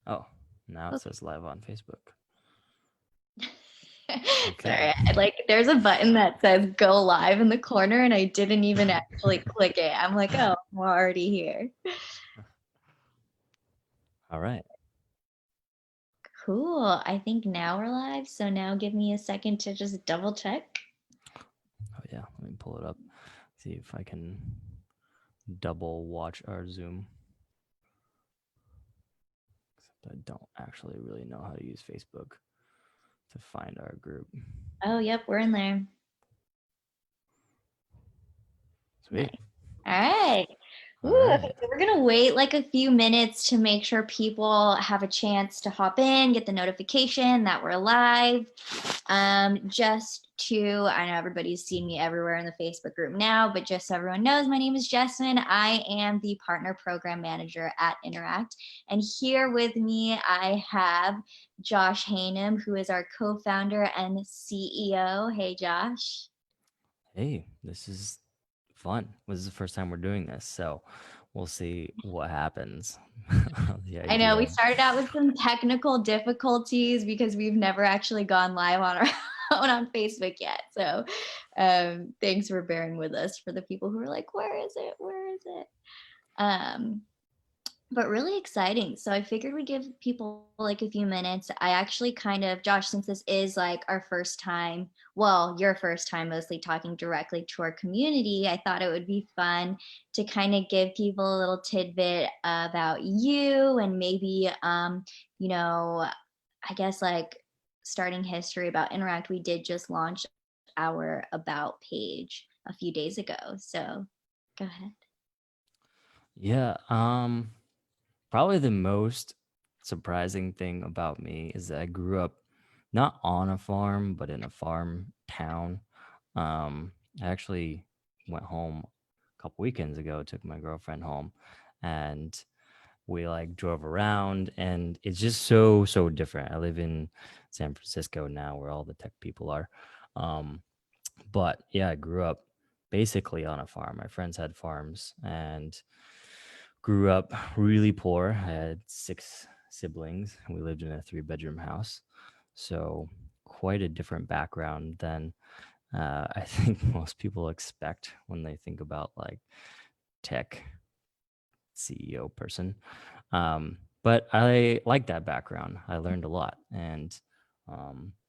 Oh, now it says live on Facebook. Sorry, Okay. there's a button that says go live in the corner and I didn't even actually click it. I'm like, oh, we're already here. All right. Cool. I think now we're live. So now give me a second to just double check. Oh yeah, let me pull it up. See if I can double watch our Zoom. Except I don't actually really know how to use Facebook to find our group. Oh, yep, we're in there. Nice. Sweet. All right. All Ooh, okay, right. so we're gonna wait like a few minutes to make sure people have a chance to hop in, get the notification that we're live. Just to, I know everybody's seen me everywhere in the Facebook group now, but just so everyone knows, my name is Jessamine. I am the partner program manager at Interact. And here with me, I have Josh Haynam, who is our co-founder and CEO. Hey, Josh. Hey, this is fun. This is the first time we're doing this, so we'll see what happens. The I know we idea. started out with some technical difficulties because we've never actually gone live on our own on Facebook yet. So thanks for bearing with us for the people who are like, where is it? Where is it? Um, but really exciting. So I figured we'd give people like a few minutes. I actually kind of, Josh, since this is like our first time, well, your first time mostly talking directly to our community, I thought it would be fun to kind of give people a little tidbit about you and maybe, you know, I guess like starting history about Interact. We did just launch our About page a few days ago. So go ahead. Yeah, probably the most surprising thing about me is that I grew up not on a farm, but in a farm town. I actually went home a couple weekends ago, took my girlfriend home, and we like drove around, and it's just so different. I live in San Francisco now, where all the tech people are. Um, but yeah, I grew up basically on a farm. My friends had farms, and grew up really poor. I had 6 siblings, and we lived in a 3-bedroom house. So quite a different background than I think most people expect when they think about like tech CEO person. But I like that background. I learned a lot, and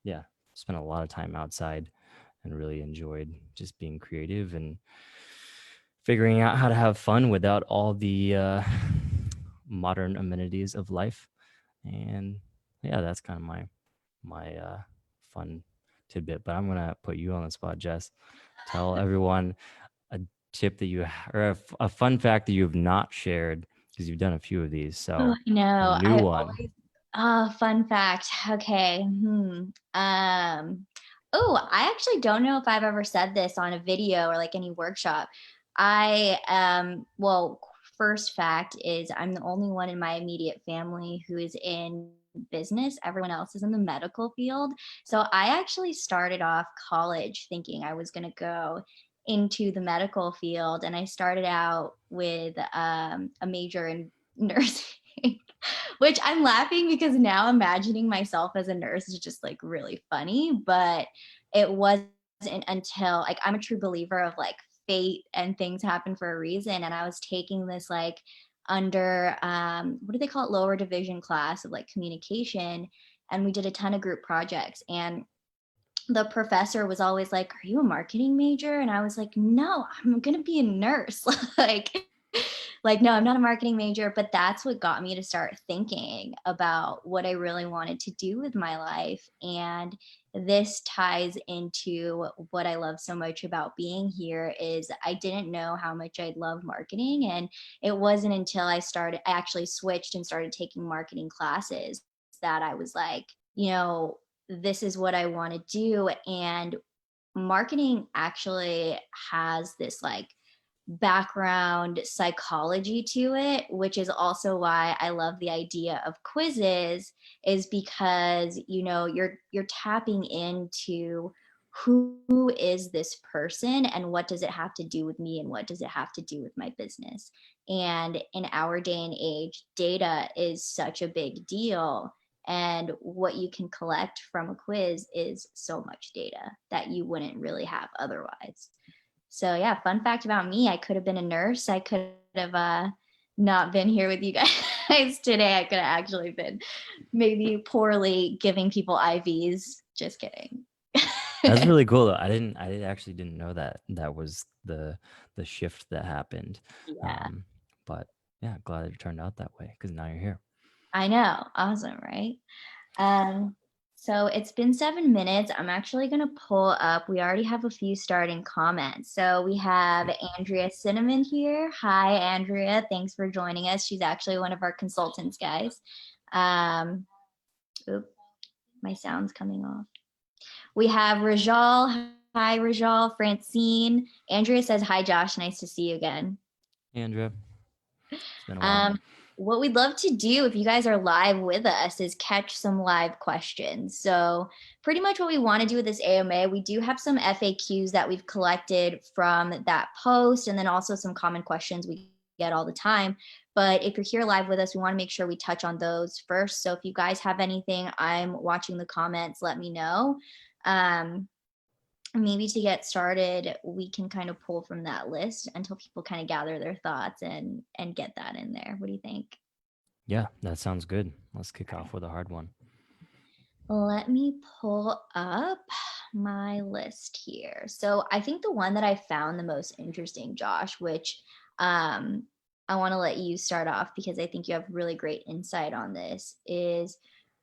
yeah, spent a lot of time outside and really enjoyed just being creative and figuring out how to have fun without all the modern amenities of life. And yeah, that's kind of my fun tidbit. But I'm gonna put you on the spot, Jess. Tell everyone a tip that or a fun fact that you have not shared, because you've done a few of these. Oh, So I a know. new one. Fun fact. Okay. I actually don't know if I've ever said this on a video or like any workshop. Well, first fact is I'm the only one in my immediate family who is in business. Everyone else is in the medical field. So I actually started off college thinking I was going to go into the medical field, and I started out with a major in nursing. Which I'm laughing because now imagining myself as a nurse is just like really funny, but it wasn't until like I'm a true believer of like fate and things happen for a reason. And I was taking this like under what do they call it, lower division class of like communication, and we did a ton of group projects, and the professor was always like, are you a marketing major? And I was like, no, I'm gonna be a nurse. like no, I'm not a marketing major. But that's what got me to start thinking about what I really wanted to do with my life. And this ties into what I love so much about being here is I didn't know how much I'd love marketing. And it wasn't until I actually switched and started taking marketing classes that I was like, this is what I want to do. And marketing actually has this like background psychology to it, which is also why I love the idea of quizzes, is because you're tapping into who is this person and what does it have to do with me and what does it have to do with my business. And in our day and age, data is such a big deal. And what you can collect from a quiz is so much data that you wouldn't really have otherwise. So, yeah, fun fact about me, I could have been a nurse. I could have not been here with you guys today. I could have actually been maybe poorly giving people IVs. Just kidding. That's really cool though. I actually didn't know that that was the shift that happened. Yeah, Um, but yeah, glad it turned out that way because now you're here. I know. Awesome, right? Um, so it's been 7 minutes. I'm actually going to pull up. We already have a few starting comments. So we have Sweet. Andrea Cinnamon here. Hi, Andrea. Thanks for joining us. She's actually one of our consultants, guys. Um, oop, my sound's coming off. We have Rajal. Hi, Rajal. Francine. Andrea says, hi, Josh. Nice to see you again. Hey, Andrea, it's been a while. Um, what we'd love to do if you guys are live with us is catch some live questions. So, pretty much what we want to do with this AMA, we do have some FAQs that we've collected from that post, and then also some common questions we get all the time. But if you're here live with us, we want to make sure we touch on those first. So, if you guys have anything, I'm watching the comments, let me know. Um, Maybe to get started we can kind of pull from that list until people kind of gather their thoughts and get that in there. What do you think? Yeah, that sounds good. Let's kick off with a hard one. Let me pull up my list here. So I think the one that I found the most interesting, Josh, which um I want to let you start off because I think you have really great insight on this, is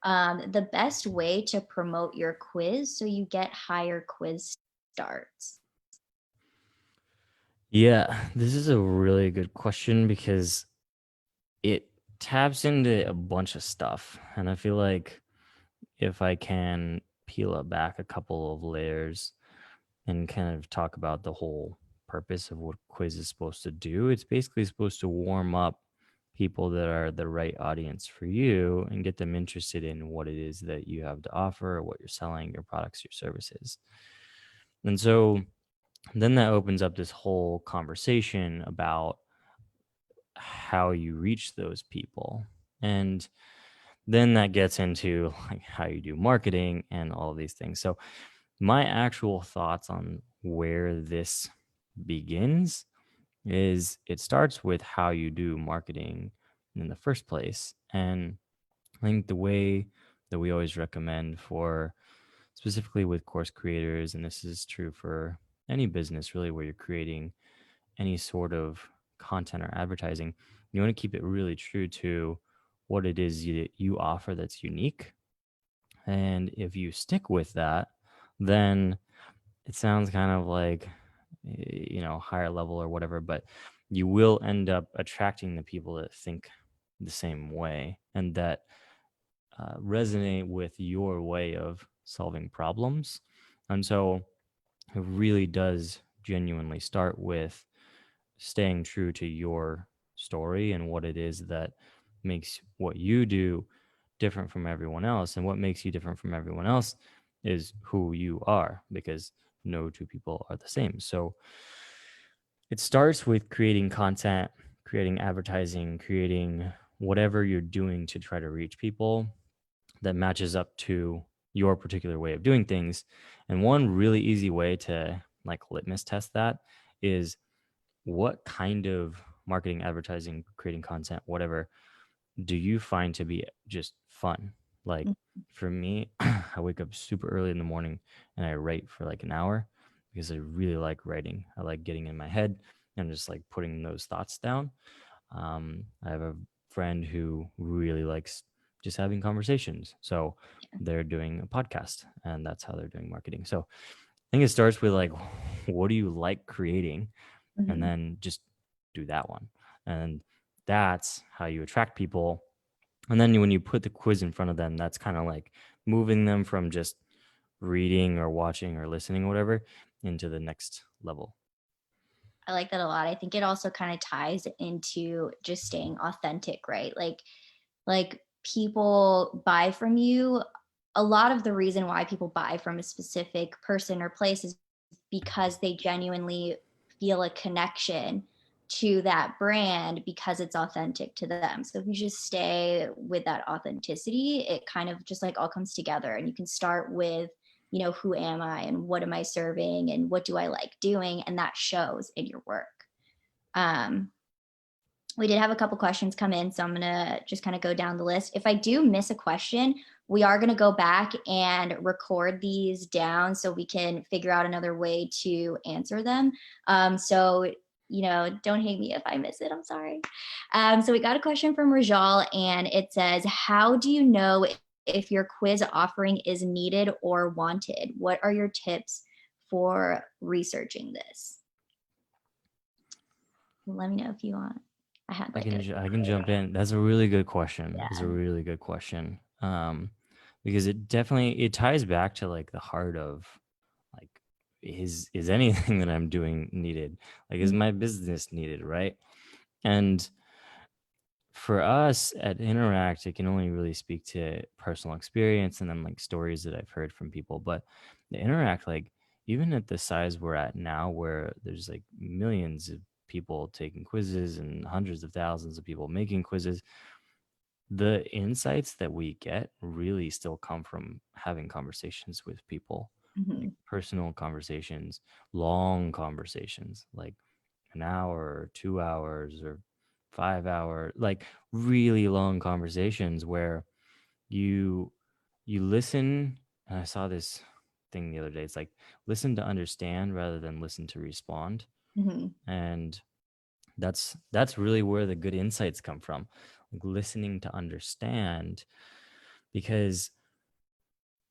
the best way to promote your quiz so you get higher quiz starts. Yeah, this is a really good question because it taps into a bunch of stuff. And I feel like if I can peel it back a couple of layers and kind of talk about the whole purpose of what quiz is supposed to do, it's basically supposed to warm up people that are the right audience for you and get them interested in what it is that you have to offer, what you're selling, your products, your services. And so then that opens up this whole conversation about how you reach those people. And then that gets into like how you do marketing and all of these things. So my actual thoughts on where this begins is it starts with how you do marketing in the first place. And I think the way that we always recommend for specifically with course creators, and this is true for any business really where you're creating any sort of content or advertising, you want to keep it really true to what it is you offer that's unique. And if you stick with that, then it sounds kind of like, higher level or whatever, but you will end up attracting the people that think the same way and that resonate with your way of solving problems. And so it really does genuinely start with staying true to your story and what it is that makes what you do different from everyone else. And what makes you different from everyone else is who you are, because no two people are the same. So it starts with creating content, creating advertising, creating whatever you're doing to try to reach people that matches up to your particular way of doing things. And one really easy way to like litmus test that is what kind of marketing, advertising, creating content, whatever, do you find to be just fun? Like for me, I wake up super early in the morning and I write for like an hour because I really like writing. I like getting in my head and just like putting those thoughts down. I have a friend who really likes just having conversations. So they're doing a podcast and that's how they're doing marketing. So I think it starts with like, what do you like creating? And Mhm. then just do that one. And that's how you attract people. And then when you put the quiz in front of them, that's kind of like moving them from just reading or watching or listening or whatever into the next level. I like that a lot. I think it also kind of ties into just staying authentic, right? Like people buy from you. A lot of the reason why people buy from a specific person or place is because they genuinely feel a connection to that brand because it's authentic to them. So if you just stay with that authenticity, it kind of just like all comes together, and you can start with, who am I and what am I serving and what do I like doing, and that shows in your work. Um we did have a couple questions come in, so I'm going to just kind of go down the list. If I do miss a question, we are going to go back and record these down so we can figure out another way to answer them. So, don't hate me if I miss it. I'm sorry. So, we got a question from Rajal, and it says, how do you know if your quiz offering is needed or wanted? What are your tips for researching this? Let me know if you want. I had like a I can jump in. That's a really good question. It's a yeah. really good question. Because it definitely it ties back to like the heart of like is anything that I'm doing needed? Like is Mhm, my business needed, right? And for us at Interact, it can only really speak to personal experience and then like stories that I've heard from people. But the Interact, like even at the size we're at now, where there's like millions of people taking quizzes and hundreds of thousands of people making quizzes, the insights that we get really still come from having conversations with people, like mhm, personal conversations, long conversations, like an hour or 2 hours or 5 hour, like really long conversations where you you listen. And I saw this thing the other day. It's like listen to understand rather than listen to respond. mhm, And that's really where the good insights come from, like listening to understand, because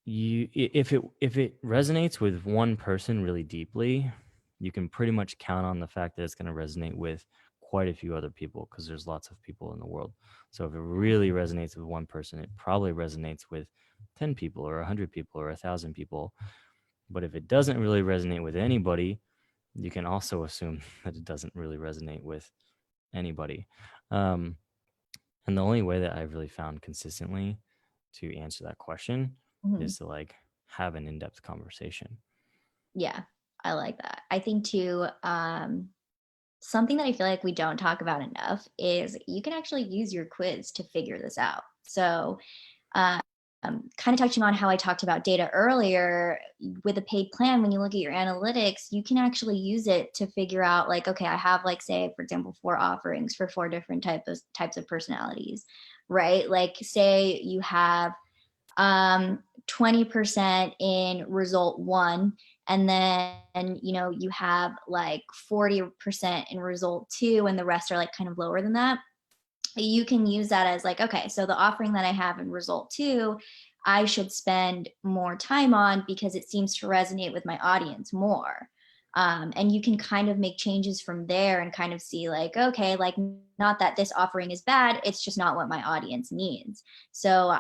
if it resonates with one person really deeply, you can pretty much count on the fact that it's going to resonate with quite a few other people because there's lots of people in the world. So if it really resonates with one person, it probably resonates with 10 people or 100 people or 1,000 people. But if it doesn't really resonate with anybody, you can also assume that it doesn't really resonate with anybody. Um, and the only way that I've really found consistently to answer that question mhm. is to like have an in-depth conversation. Yeah, I like that. I think too, something that I feel like we don't talk about enough is you can actually use your quiz to figure this out. So, um, kind of touching on how I talked about data earlier, with a paid plan, when you look at your analytics, you can actually use it to figure out, like, okay, I have, like, say, for example, 4 offerings for 4 different types of personalities, right? Like, say you have 20% in result one, and then you have like 40% in result two, and the rest are like kind of lower than that. You can use that as like, okay, so the offering that I have in result two, I should spend more time on because it seems to resonate with my audience more. And you can kind of make changes from there and kind of see, like, okay, like, not that this offering is bad, it's just not what my audience needs. So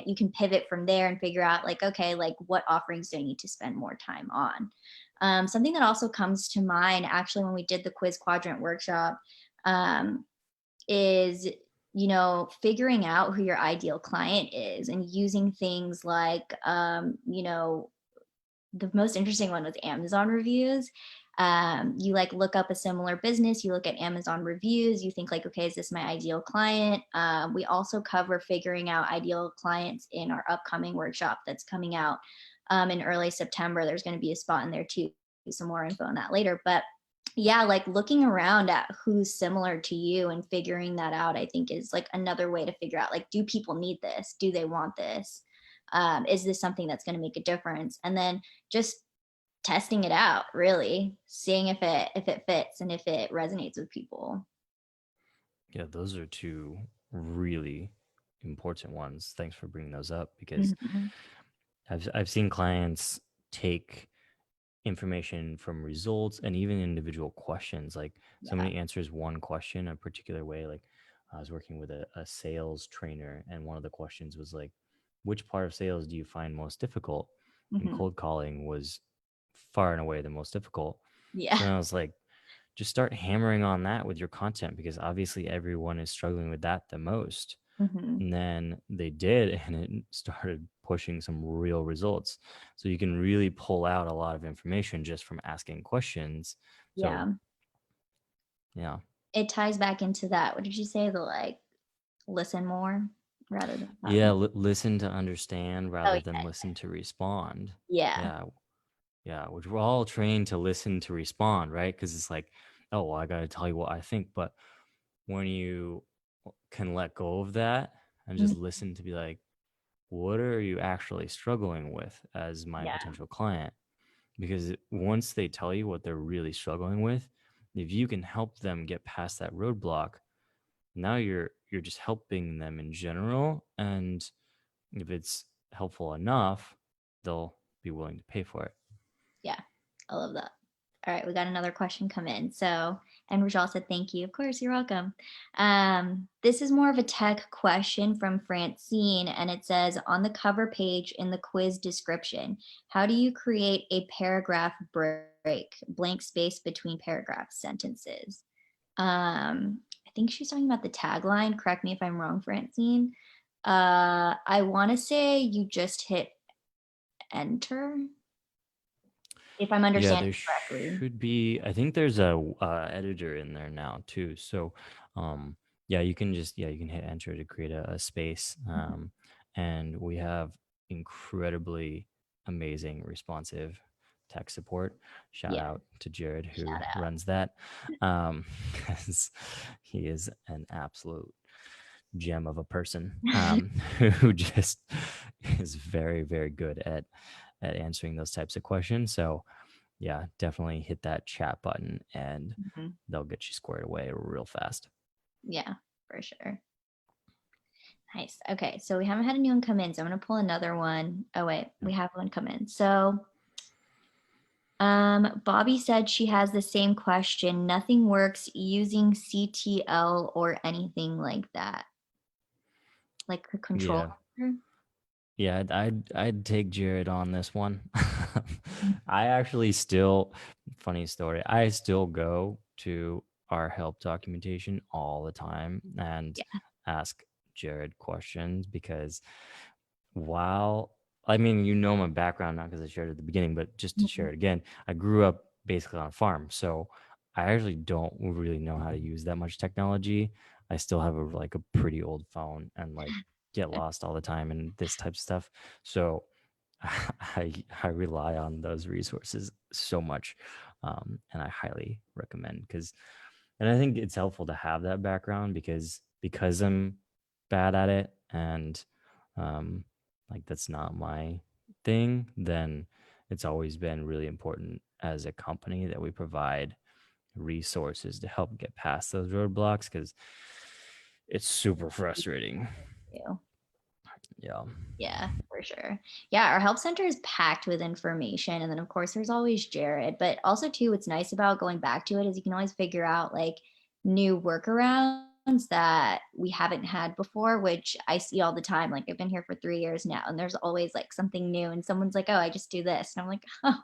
you can pivot from there and figure out, like, okay, like, what offerings do I need to spend more time on? Something that also comes to mind actually when we did the quiz quadrant workshop, um, is figuring out who your ideal client is and using things like, the most interesting one was Amazon reviews. You like look up a similar business, you look at Amazon reviews, you think, like, okay, is this my ideal client? We also cover figuring out ideal clients in our upcoming workshop that's coming out in early September. There's going to be a spot in there too. Some more info on that later. But yeah, like looking around at who's similar to you and figuring that out, I think is like another way to figure out, like, do people need this? Do they want this? Is this something that's going to make a difference? And then just testing it out, really seeing if it fits and if it resonates with people. Yeah, those are two really important ones. Thanks for bringing those up because Mhm. I've seen clients take information from results and even individual questions. Like Yeah. somebody answers one question a particular way. Like I was working with a sales trainer, and one of the questions was like, which part of sales do you find most difficult? And Mhm. cold calling was far and away the most difficult. Yeah. So then I was like, just start hammering on that with your content because obviously everyone is struggling with that the most. Mhm. And then they did, and it started pushing some real results. So you can really pull out a lot of information just from asking questions. So Yeah. yeah. it ties back into that. What did you say? The like listen more rather than talk Yeah, more. listen to understand Oh rather than yeah, listen to respond. yeah, Yeah, yeah, which we're all trained to listen to respond, right? Because it's like, oh, well, I got to tell you what I think. But when you can let go of that and just mhm, listen to be like, what are you actually struggling with as my yeah, potential client? Because once they tell you what they're really struggling with, if you can help them get past that roadblock, now you're just helping them in general, and if it's helpful enough, they'll be willing to pay for it. yeah. I love that. All right, we got another question come in. So, and Rajal said, thank you. Of course, you're welcome. This is more of a tech question from Francine, and it says on the cover page in the quiz description, how do you create a paragraph break, blank space between paragraph sentences? I think she's talking about the tagline. Correct me if I'm wrong, Francine. I want to say you just hit enter, if I'm Yeah, understanding there correctly. should be. I think there's a editor in there now too. So, um, yeah, you can just you can hit enter to create a space. And we have incredibly amazing responsive tech support. Shout Yeah, out to Jared who shout out. runs that. 'Cause he is an absolute gem of a person, who just is very very good at answering those types of questions. So yeah, definitely hit that chat button and Mhm. they'll get you squared away real fast. Yeah, for sure. Nice. Okay, so we haven't had a new one come in, so I'm gonna pull another one. Oh wait, Yep. we have one come in. So Bobby said she has the same question. Nothing works using CTL or anything like that, like the control Yeah. center. Yeah, I'd take Jared on this one. Mhm. I actually still, funny story, I still go to our help documentation all the time and Yeah. ask Jared questions because while I mean, my background, not because I shared it at the beginning, but just to share Mhm. it again, I grew up basically on a farm. So I actually don't really know how to use that much technology. I still have like a pretty old phone and like get lost all the time and this type of stuff. So I rely on those resources so much, and I highly recommend because, and I think it's helpful to have that background because I'm bad at it and um, like that's not my thing. Then it's always been really important as a company that we provide resources to help get past those roadblocks because it's super frustrating. You. Yeah. Yeah, for sure. Yeah, our help center is packed with information. And then, of course, there's always Jared. But also, too, what's nice about going back to it is you can always figure out like new workarounds that we haven't had before, which I see all the time. Like, I've been here for 3 years now, and there's always like something new. And someone's like, oh, I just do this. And I'm like, oh,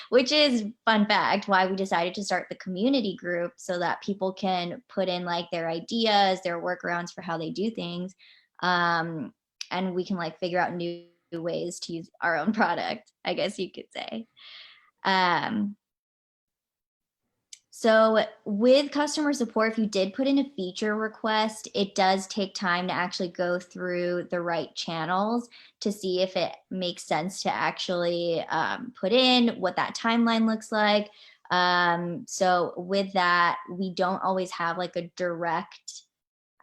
which is, fun fact, why we decided to start the community group so that people can put in like their ideas, their workarounds for how they do things. Um, and we can like figure out new ways to use our own product, I guess you could say. um so with customer support, if you did put in a feature request, it does take time to actually go through the right channels to see if it makes sense to actually put in what that timeline looks like. So with that, we don't always have like a direct,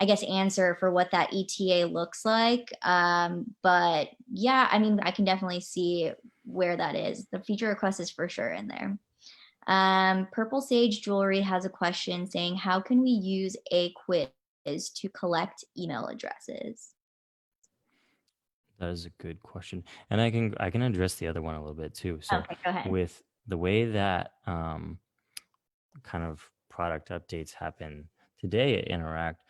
I guess, answer for what that ETA looks like. But yeah, I mean, I can definitely see where that is. The feature request is for sure in there. Purple Sage Jewelry has a question saying, how can we use a quiz to collect email addresses? That is a good question, and I can address the other one a little bit too. So, Okay, go ahead. with the way that kind of product updates happen today at Interact,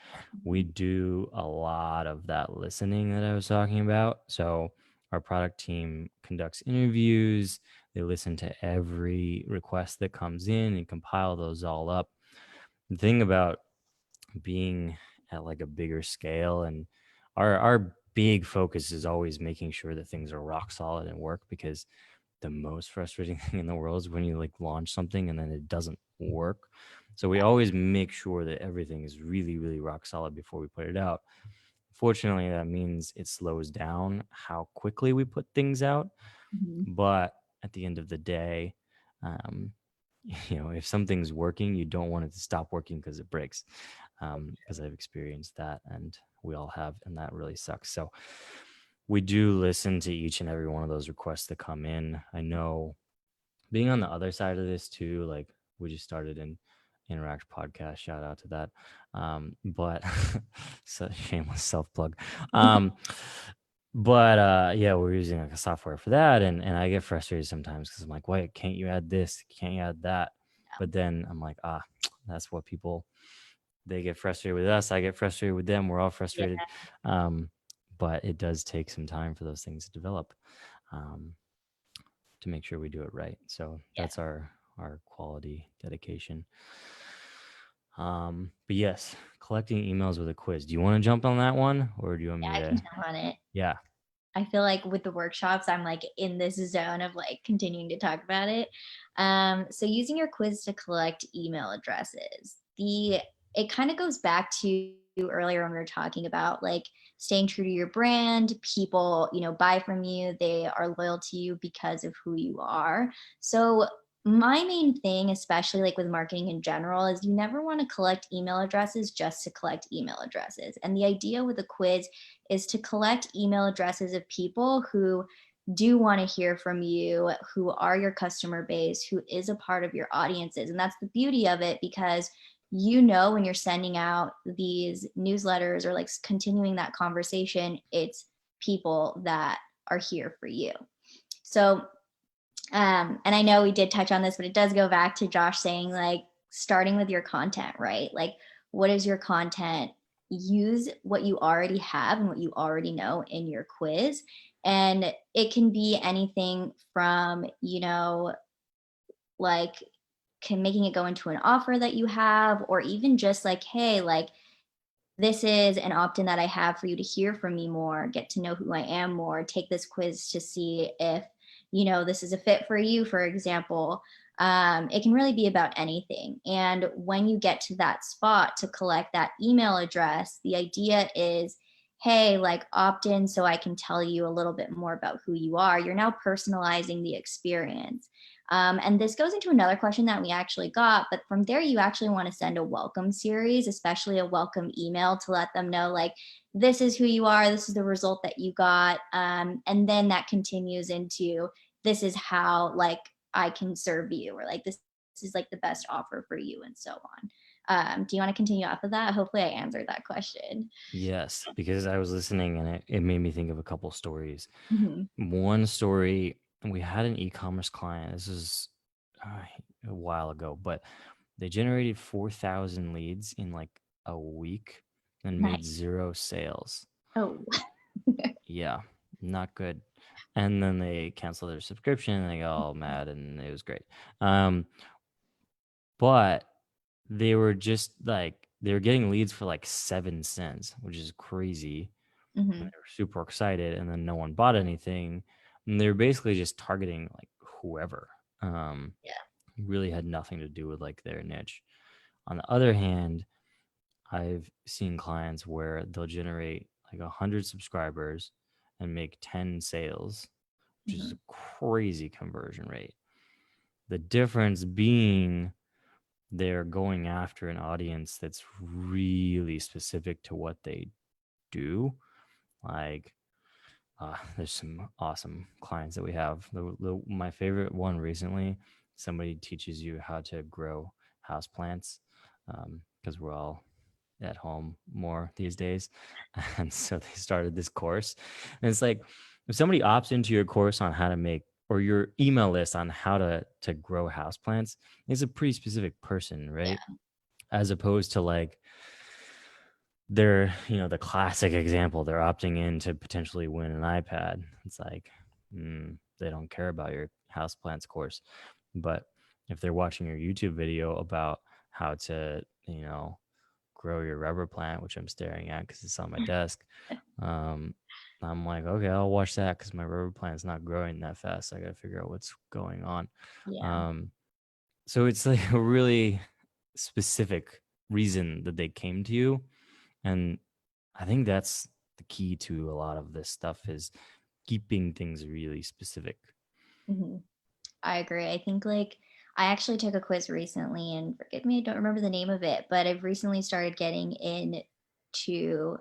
we Mhm. do a lot of that listening that I was talking about. So, our product team conducts interviews. They listen to every request that comes in and compile those all up. The thing about being at like a bigger scale and our big focus is always making sure that things are rock solid and work because the most frustrating thing in the world is when you like launch something and then it doesn't work. So we always make sure that everything is really, really rock solid before we put it out. Fortunately, that means it slows down how quickly we put things out. Mhm. But at the end of the day, um, if something's working, you don't want it to stop working because it breaks. Because I've experienced that, and we all have, and that really sucks. So we do listen to each and every one of those requests that come in. I know being on the other side of this too, like we just started an Interact podcast. Shout out to that. But so shameless self plug. Um, but yeah, we're using like a software for that, and I get frustrated sometimes because I'm like, wait, can't you add this? Can't you add that? But then I'm like, that's what people, they get frustrated with us. I get frustrated with them. We're all Yeah, frustrated. Um, but it does take some time for those things to develop. Um, to make sure we do it right. So yeah, that's our quality dedication. But yes, collecting emails with a quiz. Do you want to jump on that one, or do you want yeah, me I can to? jump on it. Yeah. I feel like with the workshops, I'm like in this zone of like continuing to talk about it. So using your quiz to collect email addresses, the it kind of goes back to earlier when we were talking about like staying true to your brand. People, buy from you. They are loyal to you because of who you are. So my main thing, especially like with marketing in general, is you never want to collect email addresses just to collect email addresses. And the idea with a quiz is to collect email addresses of people who do want to hear from you, who are your customer base, who is a part of your audiences. And that's the beauty of it because when you're sending out these newsletters or like continuing that conversation, it's people that are here for you. So, and I know we did touch on this, but it does go back to Josh saying like starting with your content, right? Like, what is your content? Use what you already have and what you already know in your quiz. And it can be anything from, like making it go into an offer that you have, or even just like, hey, like this is an opt in that I have for you to hear from me more, get to know who I am more, take this quiz to see if, this is a fit for you, for example. It can really be about anything. And when you get to that spot to collect that email address, the idea is, hey, like opt in so I can tell you a little bit more about who you are. You're now personalizing the experience. And this goes into another question that we actually got. But from there, you actually want to send a welcome series, especially a welcome email to let them know, like, this is who you are, this is the result that you got. And then that continues into this is how, like, I can serve you, or like, this is like the best offer for you, and so on. Do you want to continue off of that? Hopefully, I answered that question. Yes, because I was listening and it made me think of a couple stories. Mhm. One story, we had an e-commerce client. This is a while ago, but they generated 4,000 leads in like a week and made Nice. zero sales. Oh, Yeah, not good. And then they cancel their subscription and they got all mad and it was great. Um, but they were just like they were getting leads for like 7 cents, which is crazy. And hmm, they were super excited, and then no one bought anything. And they were basically just targeting like whoever. Um, yeah. really had nothing to do with like their niche. On the other hand, I've seen clients where they'll generate like 100 subscribers and make 10 sales, which is Hmm. a crazy conversion rate. The difference being they're going after an audience that's really specific to what they do. Like, there's some awesome clients that we have. My favorite one recently, somebody teaches you how to grow houseplants because we're all at home more these days. And so they started this course. And it's like if somebody opts into your course on how to make or your email list on how to grow houseplants, it's a pretty specific person, right? Yeah. As opposed to like they're, the classic example, they're opting in to potentially win an iPad. It's like, they don't care about your houseplants course. But if they're watching your YouTube video about how to, grow your rubber plant, which I'm staring at because it's on my desk, um, I'm like, okay, I'll watch that because my rubber plant's not growing that fast. I got to figure out what's going on. Yeah. Um, so it's like a really specific reason that they came to you. And I think that's the key to a lot of this stuff is keeping things really specific. Mhm. I agree. I think like I actually took a quiz recently, and forgive me, I don't remember the name of it, but I've recently started getting into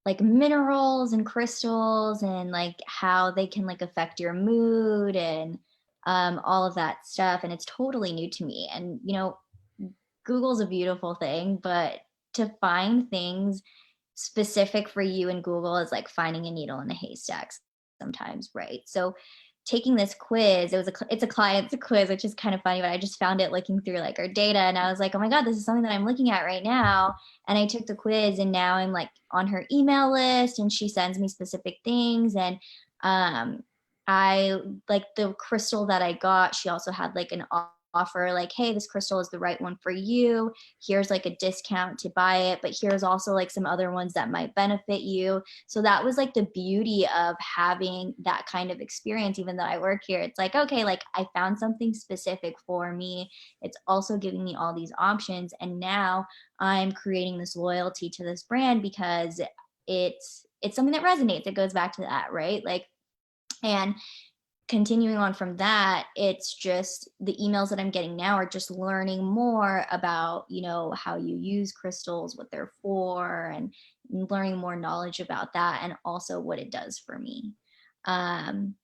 like minerals and crystals and like how they can like affect your mood and all of that stuff. And it's totally new to me. And Google's a beautiful thing, but to find things specific for you in Google is like finding a needle in a haystack sometimes, right? So taking this quiz, it's a client's quiz, which is kind of funny, but I just found it looking through like our data and I was like, "Oh my god, this is something that I'm looking at right now." And I took the quiz and now I'm like on her email list and she sends me specific things and um I like the crystal that I got, she also had like an offer like, "Hey, this crystal is the right one for you. Here's like a discount to buy it, but here's also like some other ones that might benefit you." So that was like the beauty of having that kind of experience. Even though I work here, it's like, okay, like I found something specific for me. It's also giving me all these options. And now I'm creating this loyalty to this brand because it's something that resonates. It goes back to that, right? Like, and continuing on from that, it's just the emails that I'm getting now are just learning more about, how you use crystals, what they're for, and learning more knowledge about that and also what it does for me. Um,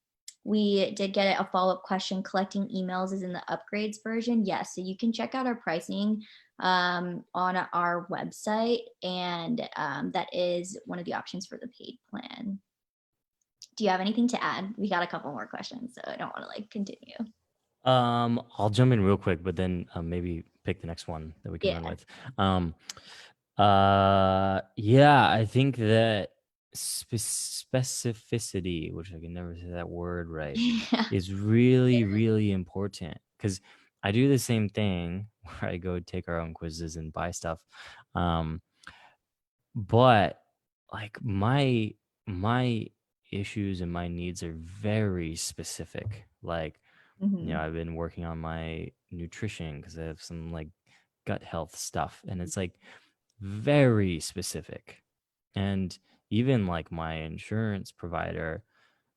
we did get a follow up question. Collecting emails is in the upgrades version. Yes. So you can check out our pricing on our website, and that is one of the options for the paid plan. Do you have anything to add? We got a couple more questions, so I don't want to like continue. I'll jump in real quick, but then maybe pick the next one that we can run Yeah. with. Um, yeah, I think that specificity, which I can never say that word right, Yeah. is really, really important because I do the same thing where I go take our own quizzes and buy stuff. Um, but like my issues and my needs are very specific. Like, Mhm. I've been working on my nutrition because I have some like gut health stuff, and it's like very specific. And even like my insurance provider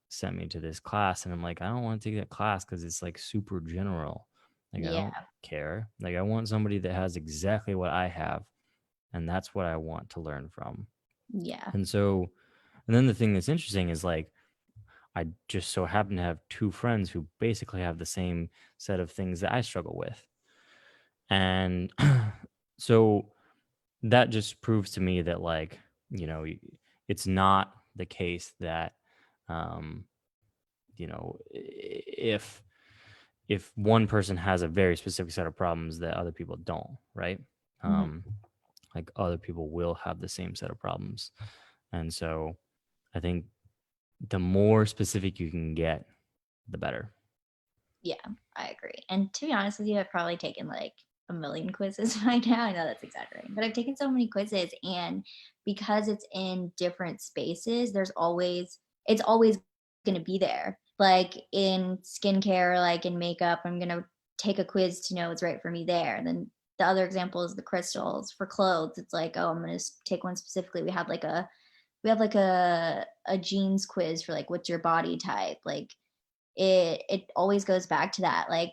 sent me to this class, and I'm like, I don't want to take that class because it's like super general. Like, I Yeah. don't care. Like, I want somebody that has exactly what I have, and that's what I want to learn from. Yeah. And so, and then the thing that's interesting is like, I just so happen to have two friends who basically have the same set of things that I struggle with. And so that just proves to me that, like, it's not the case that, um, if one person has a very specific set of problems that other people don't, right? Mhm. Um, like other people will have the same set of problems. And so I think the more specific you can get, the better. Yeah, I agree. And to be honest with you, I've probably taken like a million quizzes by now. I know that's exaggerating, but I've taken so many quizzes, and because it's in different spaces, it's always going to be there. Like in skincare, like in makeup, I'm going to take a quiz to know what's right for me there. And then the other example is the crystals for clothes. It's like, oh, I'm going to take one specifically. We have like a jeans quiz for like what's your body type. Like it always goes back to that. Like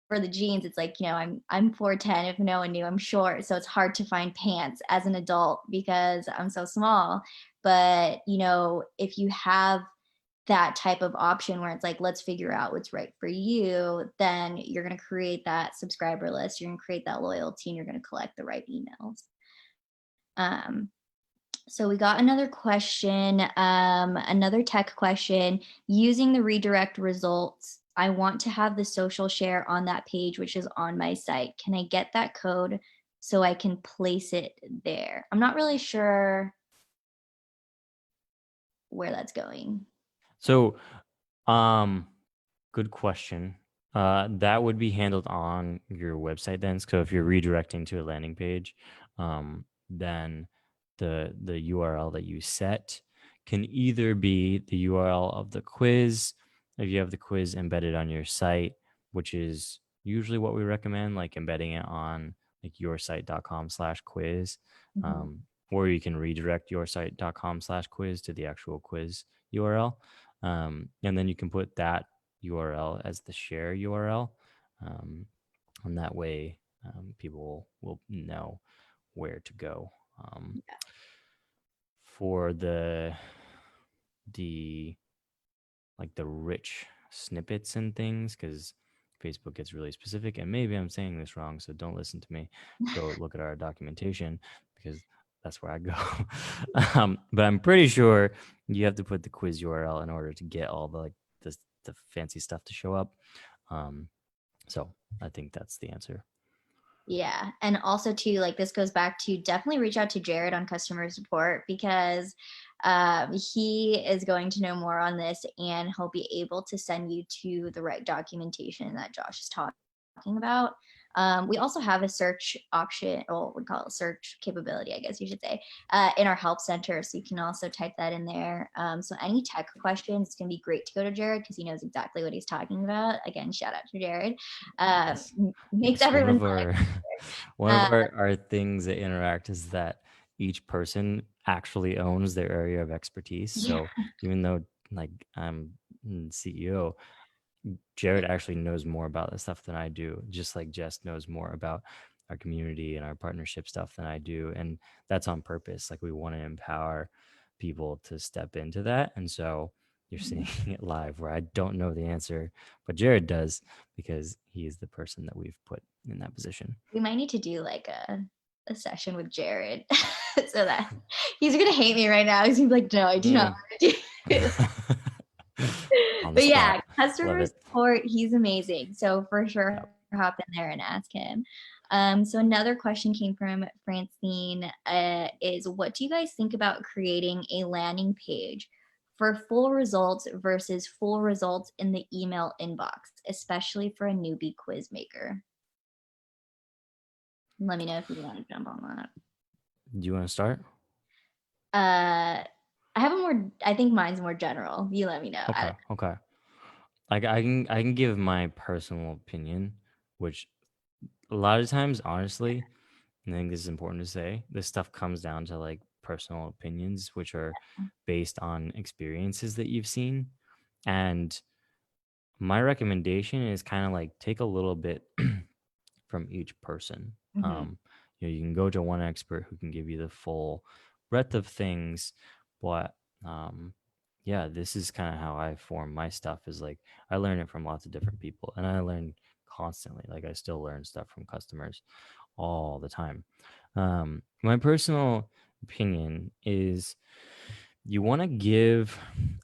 for the jeans, it's like, I'm 4'10". If no one knew, I'm short, so it's hard to find pants as an adult because I'm so small. But if you have that type of option where it's like, let's figure out what's right for you, then you're going to create that subscriber list, you're going to create that loyalty, and you're going to collect the right emails. um so we got another question, another tech question. Using the redirect results, I want to have the social share on that page, which is on my site. Can I get that code so I can place it there? I'm not really sure where that's going. So, um, good question. That would be handled on your website then. So if you're redirecting to a landing page, then the URL that you set can either be the URL of the quiz if you have the quiz embedded on your site, which is usually what we recommend, like embedding it on like yoursite.com/quiz. Mhm. Um, or you can redirect yoursite.com/quiz to the actual quiz URL. And then you can put that URL as the share URL. Um, and that way, people will know where to go. For the like the rich snippets and things, because Facebook gets really specific, and maybe I'm saying this wrong, so don't listen to me. Go look at our documentation because that's where I go. But I'm pretty sure you have to put the quiz URL in order to get all the like the fancy stuff to show up. Um, so I think that's the answer. Yeah. And also too, like this goes back to definitely reach out to Jared on customer support because he is going to know more on this and he'll be able to send you to the right documentation that Josh is talking about. We also have a search option, or we call it search capability, I guess you should say, in our help center. So you can also type that in there. So any tech questions, it's going to be great to go to Jared because he knows exactly what he's talking about. Again, shout out to Jared. Yes. Makes Yes, one everyone's of our one of uh, our things that interact is that each person actually owns their area of expertise. yeah. So even though like I'm CEO, Jared actually knows more about this stuff than I do, just like Jess knows more about our community and our partnership stuff than I do. And that's on purpose. Like we want to empower people to step into that. And so you're seeing it live where I don't know the answer, but Jared does because he is the person that we've put in that position. We might need to do like a session with Jared so that he's gonna hate me right now. He's gonna be like, no, I do not Mm. want to do this. On the But yeah, spot. Love customer it. support, he's amazing. So for sure Yep. hop in there and ask him. So another question came from Francine is what do you guys think about creating a landing page for full results versus full results in the email inbox, especially for a newbie quiz maker? Let me know if you want to jump on that. Do you want to start? I have a more. I think mine's more general. You let me know. Okay. Okay. Like I can give my personal opinion, which a lot of times, honestly, and I think this is important to say, this stuff comes down to like personal opinions, which are based on experiences that you've seen. And my recommendation is kind of like take a little bit from each person. Mhm. You can go to one expert who can give you the full breadth of things, but um, yeah, this is kind of how I form my stuff. Is like I learn it from lots of different people, and I learn constantly. Like I still learn stuff from customers all the time. My personal opinion is you want to give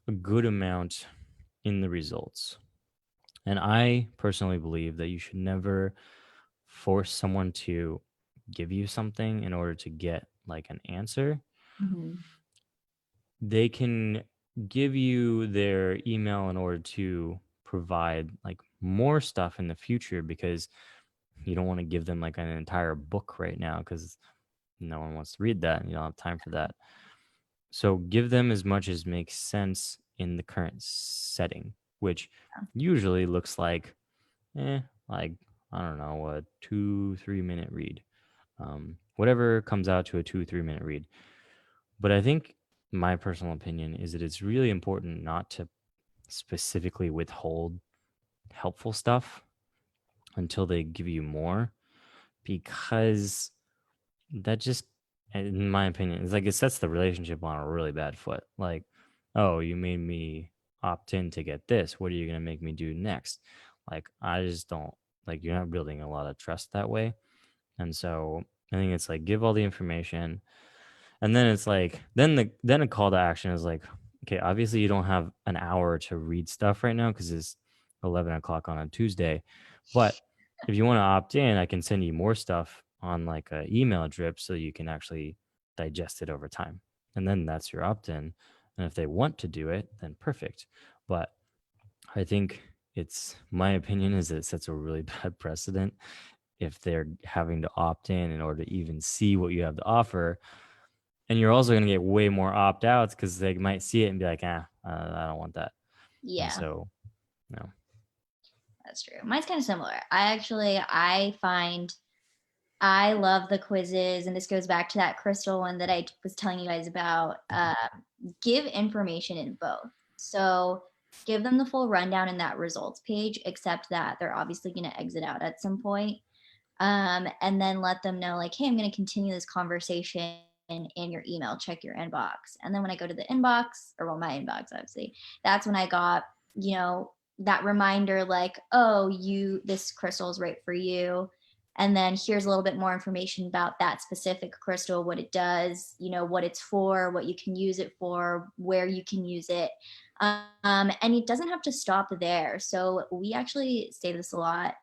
a good amount in the results. And I personally believe that you should never force someone to give you something in order to get like an answer. Mhm. They can give you their email in order to provide like more stuff in the future because you don't want to give them like an entire book right now because no one wants to read that and you don't have time for that. So give them as much as makes sense in the current setting, which usually looks eh, like I don't know, a 2-3 minute read. Whatever comes out to a 2-3 minute read. But I think my personal opinion is that it's really important not to specifically withhold helpful stuff until they give you more because that just, in my opinion, it's like it sets the relationship on a really bad foot. Like, oh, you made me opt in to get this. What are you going to make me do next? Like, I just don't like you're not building a lot of trust that way. And so I think it's like give all the information. And then it's like then a call to action is like, okay, obviously you don't have an hour to read stuff right now because it's 11 o'clock on a Tuesday. But if you want to opt in, I can send you more stuff on like a email drip so you can actually digest it over time. And then that's your opt-in. And if they want to do it, then perfect. But I think it's my opinion is that it sets a really bad precedent if they're having to opt in order to even see what you have to offer. And you're also gonna get way more opt-outs because they might see it and be like, "Ah, I don't want that." And Yeah, so, no. that's true. Mine's kind of similar. I find I love the quizzes, and this goes back to that crystal one that I was telling you guys about. Give information in both. So give them the full rundown in that results page, except that they're obviously going to exit out at some point. And then let them know, like, hey, I'm going to continue this conversation in your email. Check your inbox. And then when I go to the inbox, or well, my inbox, obviously, that's when I got, that reminder, like, oh, this crystal is right for you. And then here's a little bit more information about that specific crystal, what it does, what it's for, what you can use it for, where you can use it. And it doesn't have to stop there. So we actually say this a lot,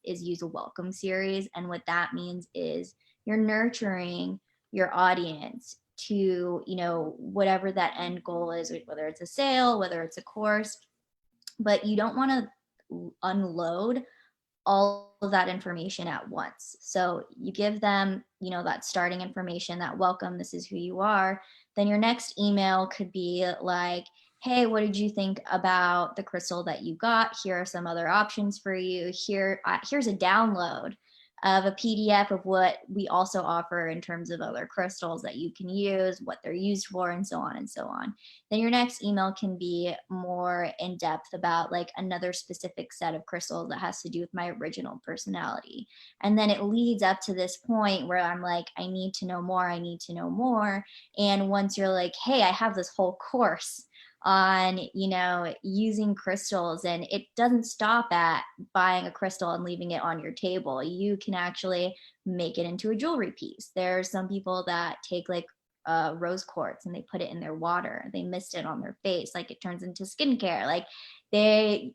is use a welcome series. And what that means is you're nurturing your audience to, whatever that end goal is, whether it's a sale, whether it's a course, but you don't want to unload all of that information at once. So you give them, that starting information, that welcome, this is who you are. Then your next email could be like, hey, what did you think about the crystal that you got? Here are some other options for you. Here's a download of a PDF of what we also offer in terms of other crystals that you can use, what they're used for, and so on and so on. Then your next email can be more in depth about like another specific set of crystals that has to do with my original personality. And then it leads up to this point where I'm like, I need to know more. I need to know more. And once you're like, hey, I have this whole course on, using crystals, and it doesn't stop at buying a crystal and leaving it on your table. You can actually make it into a jewelry piece. There's some people that take like rose quartz and they put it in their water, they mist it on their face, like it turns into skincare. Like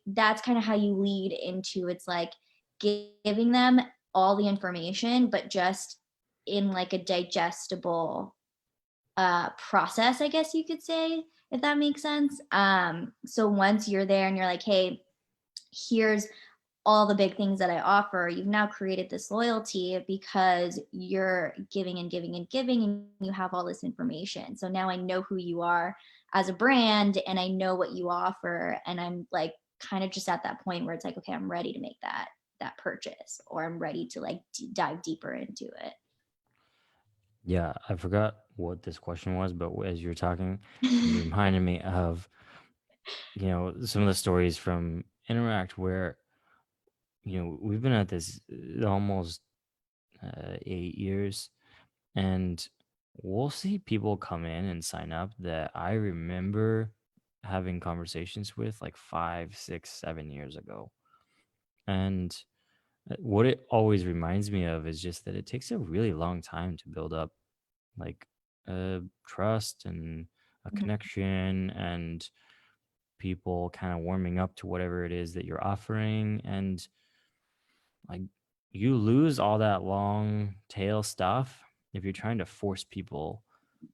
that's kind of how you lead into, it's like giving them all the information, but just in like a digestible process, I guess you could say, if that makes sense. So once you're there and you're like, hey, here's all the big things that I offer, you've now created this loyalty because you're giving and giving and giving, and you have all this information. So now I know who you are as a brand, and I know what you offer, and I'm like kind of just at that point where it's like, okay, I'm ready to make that purchase, or I'm ready to like dive deeper into Yeah, I forgot what this question was, but as you were talking, you it. reminded me of, some of the stories from Interact where, we've been at this almost 8 years, and we'll see people come in and sign up that I remember having conversations with like 5, 6, 7 years ago. And what it always reminds me of is just that it takes a really long time to build up like trust and a connection and people kind of warming up to whatever it is that you're offering. And like you lose all that long tail stuff if you're trying to force people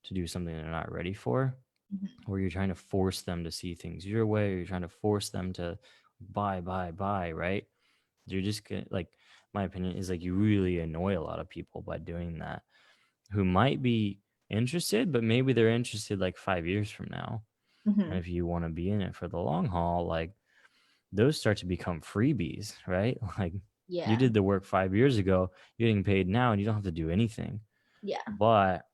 to do something they're not ready for, or you're trying to force them to see things your way, or you're trying to force them to buy, right? You're just gonna, like, my opinion is like you really annoy a lot of people by doing that, who might be interested, but maybe they're interested like 5 years from now. And Mhm. if you want to be in it for the long haul, like those start to become freebies, right? Like you Yeah. did the work 5 years ago, you're getting paid now, and you don't have to do anything. Yeah. But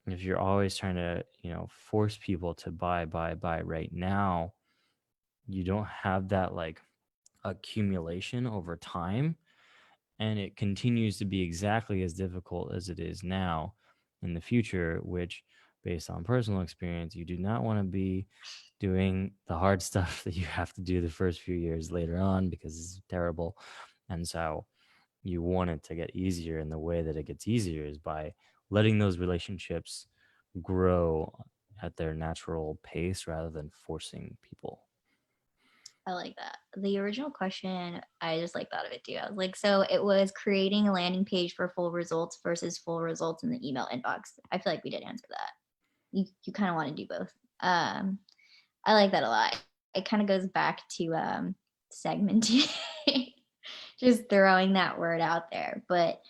if you're always trying to, force people to buy right now, you don't have that like accumulation over time, and it continues to be exactly as difficult as it is now in the future, which, based on personal experience, you do not want to be doing the hard stuff that you have to do the first few years later on because it's terrible. And so you want it to get easier, and the way that it gets easier is by letting those relationships grow at their natural pace rather than forcing people. I like that. The original question, I just like thought of it too. I was like, so it was creating a landing page for full results versus full results in the email inbox. I feel like we did answer that. You kind of want to do both. I like that a lot. It kind of goes back to segmenting, just throwing that word out there. But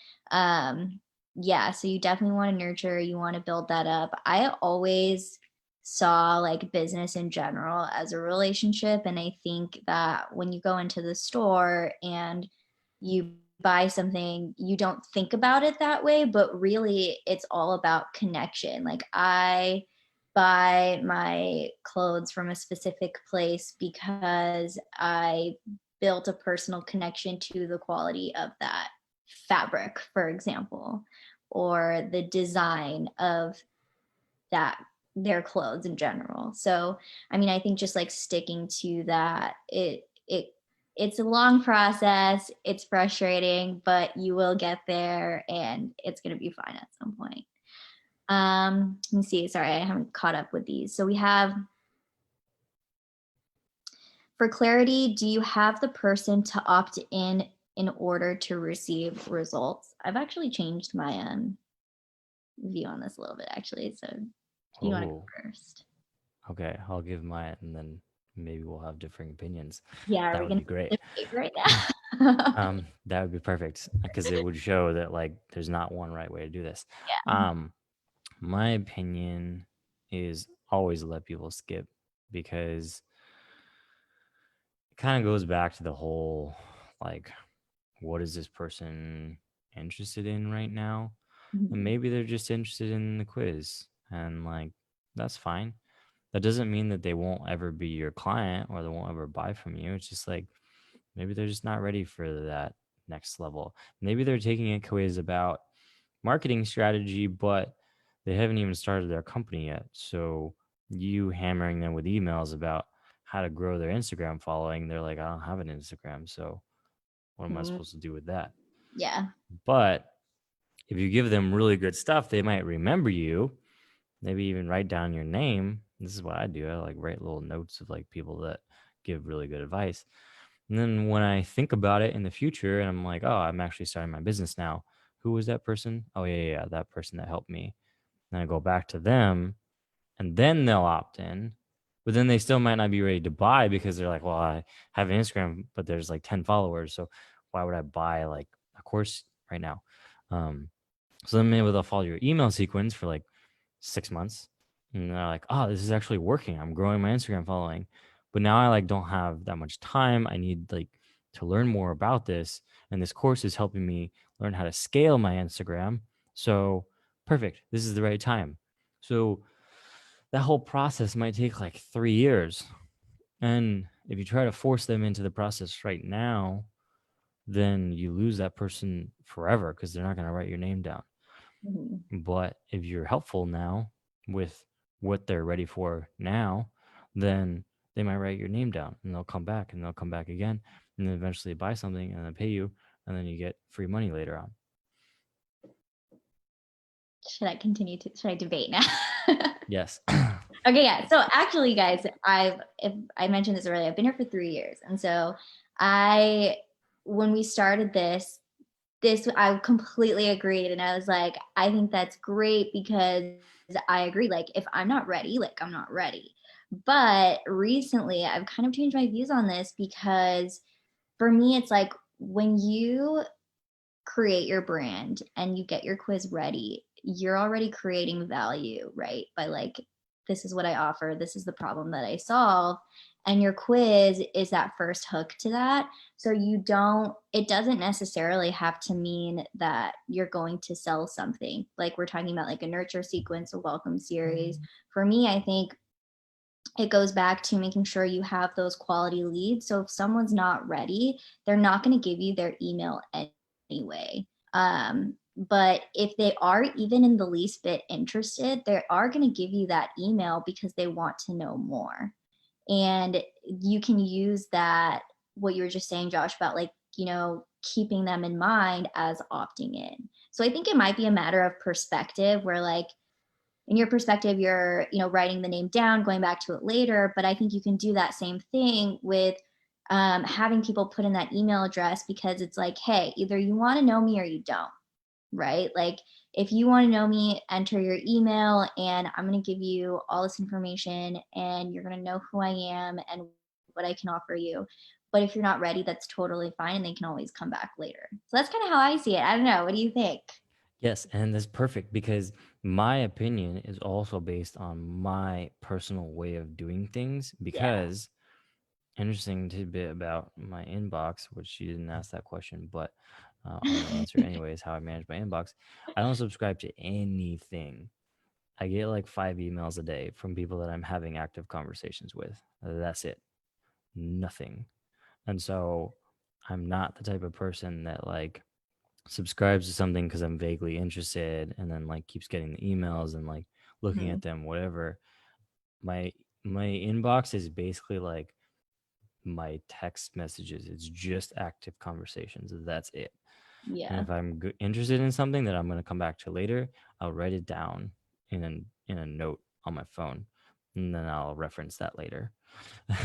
yeah, so you definitely want to nurture, you want to build that up. I always saw like business in general as a relationship. And I think that when you go into the store and you buy something, you don't think about it that way, but really it's all about connection. Like I buy my clothes from a specific place because I built a personal connection to the quality of that fabric, for example, or the design of that their clothes in general. So, I mean, I think just like sticking to that, it's a long process, it's frustrating, but you will get there and it's going to be fine at some point. Let me see. Sorry, I haven't caught up with these. So we have, for clarity, do you have the person to opt in order to receive results? I've actually changed my view on this a little bit, actually. So, do you want to Oh, go first? okay. I'll give mine and then maybe we'll have differing opinions. Yeah, are That we would gonna be great. debate right now? That would be perfect because it would show that like there's not one right way to do this. Yeah. Um, my opinion is always let people skip because it kind of goes back to the whole like what is this person interested in right now? And Mhm. maybe they're just interested in the quiz and like that's fine. That doesn't mean that they won't ever be your client or they won't ever buy from you. It's just like maybe they're just not ready for that next level. Maybe they're taking a quiz about marketing strategy, but they haven't even started their company yet. So you hammering them with emails about how to grow their Instagram following, they're like, I don't have an Instagram. So what am I Mhm. supposed to do with that? Yeah. But if you give them really good stuff, they might remember you, maybe even write down your name. This is what I do. I like write little notes of like people that give really good advice. And then when I think about it in the future and I'm like, oh, I'm actually starting my business now. Who was that person? Oh, yeah, that person that helped me. And I go back to them and then they'll opt in. But then they still might not be ready to buy because they're like, well, I have an Instagram, but there's like 10 followers. So why would I buy like a course right now? Um, so then maybe they'll follow your email sequence for like 6 months. And they're like, oh, this is actually working. I'm growing my Instagram following. But now I like don't have that much time. I need like to learn more about this. And this course is helping me learn how to scale my Instagram. So perfect. This is the right time. So that whole process might take like 3 years. And if you try to force them into the process right now, then you lose that person forever because they're not going to write your name down. Mhm. But if you're helpful now with what they're ready for now, then they might write your name down and they'll come back and they'll come back again and then eventually buy something and then pay you and then you get free money later on. Should I debate now? Yes. Okay, yeah. So actually, guys, if I mentioned this earlier, I've been here for 3 years, and so I, when we started this I completely agreed, and I was like, I think that's great because I agree. Like, if I'm not ready, like I'm not ready. But recently, I've kind of changed my views on this because for me, it's like when you create your brand and you get your quiz ready, you're already creating value, right? By like, this is what I offer, this is the problem that I solve. And your quiz is that first hook to that. So it doesn't necessarily have to mean that you're going to sell something. Like we're talking about like a nurture sequence, a welcome series. For me, I think it goes back to making sure you have those quality leads. So if someone's not ready, they're not going to give you their email anyway. But if they are even in the least bit interested, they are going to give you that email because they want to know more. And you can use that, what you were just saying, Josh, about like, keeping them in mind as opting in. So I think it might be a matter of perspective where like, in your perspective, you're writing the name down, going back to it later, but I think you can do that same thing with having people put in that email address, because it's like, hey, either you want to know me or you don't, right? Like if you want to know me, enter your email and I'm going to give you all this information and you're going to know who I am and what I can offer you. But if you're not ready, that's totally fine and they can always come back later. So that's kind of how I see it. I don't know, what do you think? Yes, and that's perfect because my opinion is also based on my personal way of doing things. Yeah. Because interesting tidbit about my inbox, which you didn't ask that question, but I'm gonna answer anyways. How I manage my inbox, I don't subscribe to anything. I get like 5 emails a day from people that I'm having active conversations with. That's it, nothing. And so I'm not the type of person that like subscribes to something because I'm vaguely interested and then like keeps getting the emails and like looking Mhm. at them, whatever. My my inbox is basically like my text messages. It's just active conversations. That's it. And Yeah. if I'm interested in something that I'm going to come back to later, I'll write it down in a note on my phone, and then I'll reference that later.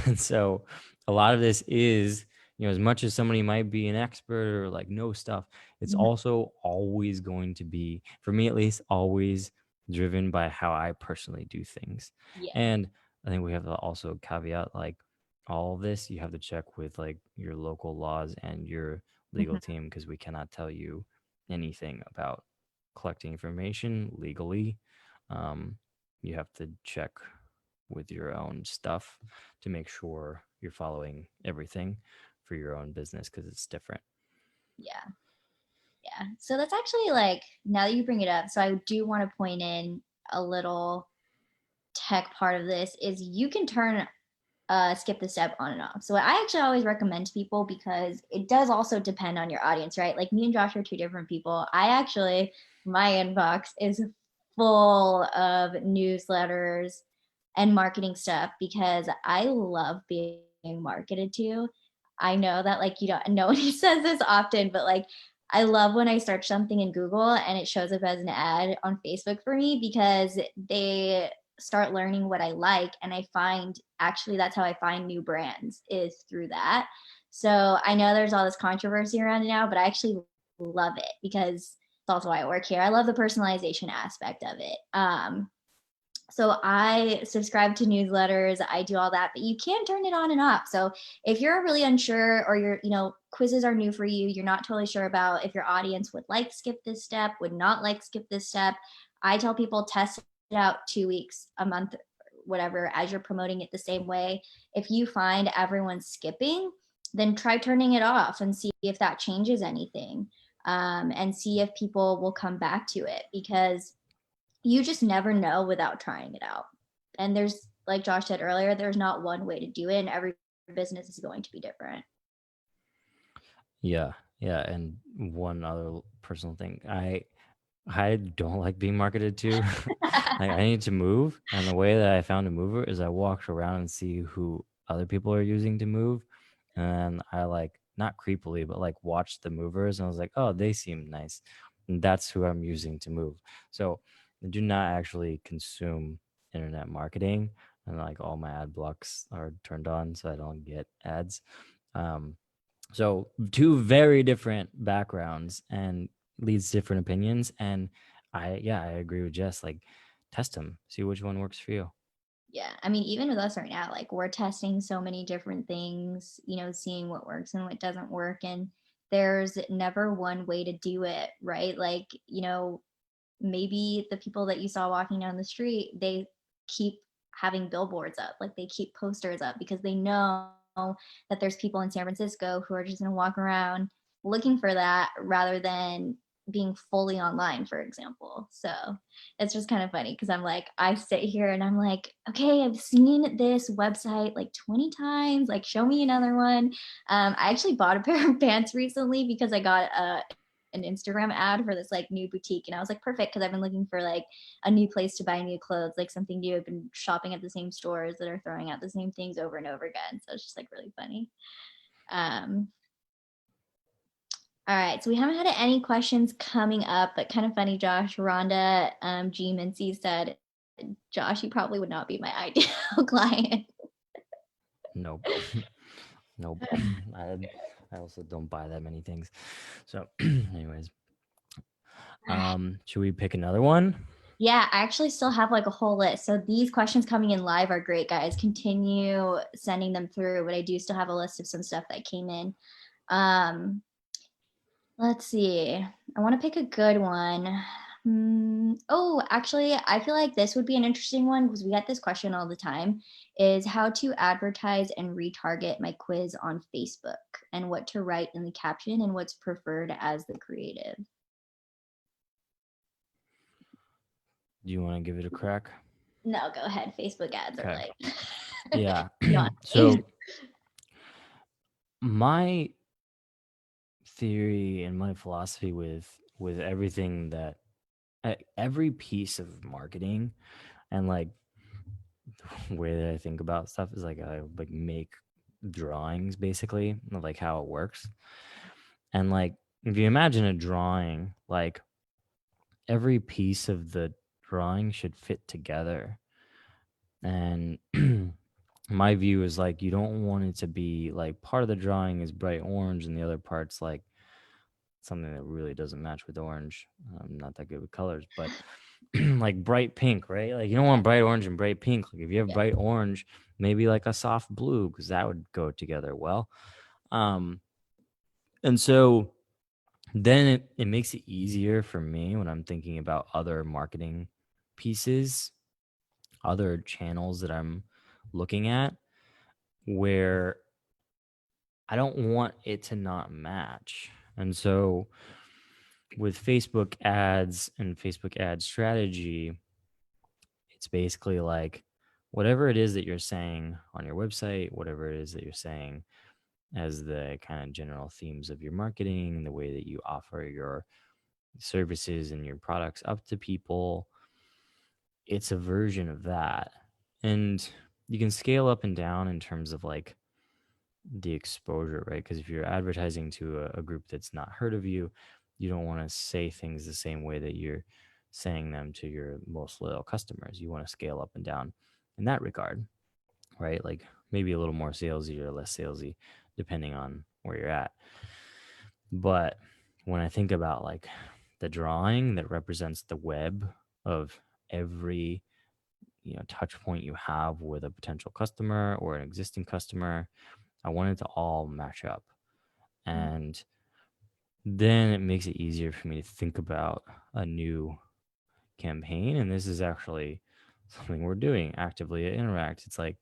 And so a lot of this is, as much as somebody might be an expert or like know stuff, it's Mhm. also always going to be, for me at least, always driven by how I personally do things. Yeah. And I think we have to also caveat like all of this, you have to check with like your local laws and your legal Mhm. team because we cannot tell you anything about collecting information legally. Um, you have to check with your own stuff to make sure you're following everything for your own business because it's different. Yeah. Yeah. So that's actually like, now that you bring it up, so I do want to point in a little tech part of this is you can turn skip the step on and off. So I actually always recommend to people because it does also depend on your audience, right? Like me and Josh are two different people. I actually, my inbox is full of newsletters and marketing stuff because I love being marketed to. I know that like you don't, no one says this often, but like I love when I search something in Google and it shows up as an ad on Facebook for me because they start learning what I like. And I find actually that's how I find new brands is through that. So I know there's all this controversy around it now, but I actually love it because it's also why I work here. I love the personalization aspect of it. So I subscribe to newsletters, I do all that, but you can turn it on and off. So if you're really unsure or quizzes are new for you, you're not totally sure about if your audience would like skip this step, would not like skip this step, I tell people test it out 2 weeks, a month, whatever, as you're promoting it the same way. If you find everyone's skipping, then try turning it off and see if that changes anything, and see if people will come back to it because you just never know without trying it out. And there's, like Josh said earlier, there's not one way to do it, and every business is going to be different. Yeah, yeah. And one other personal thing, I don't like being marketed to. Like I need to move, and the way that I found a mover is I walked around and see who other people are using to move, and I like not creepily, but like watched the movers, and I was like, oh, they seem nice, and that's who I'm using to move. So I do not actually consume internet marketing, and like all my ad blocks are turned on, so I don't get ads. Um, so two very different backgrounds and leads to different opinions. And I agree with Jess. Like, test them, see which one works for you. Yeah. I mean, even with us right now, like we're testing so many different things, seeing what works and what doesn't work. And there's never one way to do it, right? Like, maybe the people that you saw walking down the street, they keep having billboards up, like they keep posters up because they know that there's people in San Francisco who are just going to walk around looking for that rather than being fully online, for example. So it's just kind of funny because I'm like, I sit here and I'm like, okay, I've seen this website like 20 times, like show me another one. I actually bought a pair of pants recently because I got an Instagram ad for this like new boutique. And I was like, perfect, because I've been looking for like a new place to buy new clothes, like something new. I've been shopping at the same stores that are throwing out the same things over and over again. So it's just like really funny. Um, all right. So we haven't had any questions coming up, but kind of funny, Josh. Rhonda G. Mincy said, Josh, you probably would not be my ideal client. Nope. Nope. I, I also don't buy that many things. So, anyways, should we pick another one? Yeah, I actually still have like a whole list. So these questions coming in live are great, guys. Continue sending them through, but I do still have a list of some stuff that came in. Um, let's see. I want to pick a good one. Oh, actually, I feel like this would be an interesting one because we get this question all the time is how to advertise and retarget my quiz on Facebook and what to write in the caption and what's preferred as the creative. Do you want to give it a crack? No, go ahead. Facebook ads are Okay. like Yeah. beyond me. So my theory and my philosophy with everything that every piece of marketing and like the way that I think about stuff is like I like make drawings basically of like how it works. And like if you imagine a drawing, like every piece of the drawing should fit together. And my view is like you don't want it to be like part of the drawing is bright orange and the other part's like something that really doesn't match with orange. I'm not that good with colors, but like bright pink, right? Like you don't want bright orange and bright pink. Like if you have Yeah, bright orange, maybe like a soft blue because that would go together well. Um, and so then it makes it easier for me when I'm thinking about other marketing pieces, other channels that I'm looking at where I don't want it to not match. And so with Facebook ads and Facebook ad strategy, it's basically like whatever it is that you're saying on your website, whatever it is that you're saying as the kind of general themes of your marketing, the way that you offer your services and your products up to people, it's a version of that. And you can scale up and down in terms of like the exposure, right? Because if you're advertising to a group that's not heard of you, you don't want to say things the same way that you're saying them to your most loyal customers. You want to scale up and down in that regard, right? Like maybe a little more salesy or less salesy, depending on where you're at. But when I think about like the drawing that represents the web of every touch point you have with a potential customer or an existing customer, I want it to all match up. And then it makes it easier for me to think about a new campaign. And this is actually something we're doing actively at Interact. It's like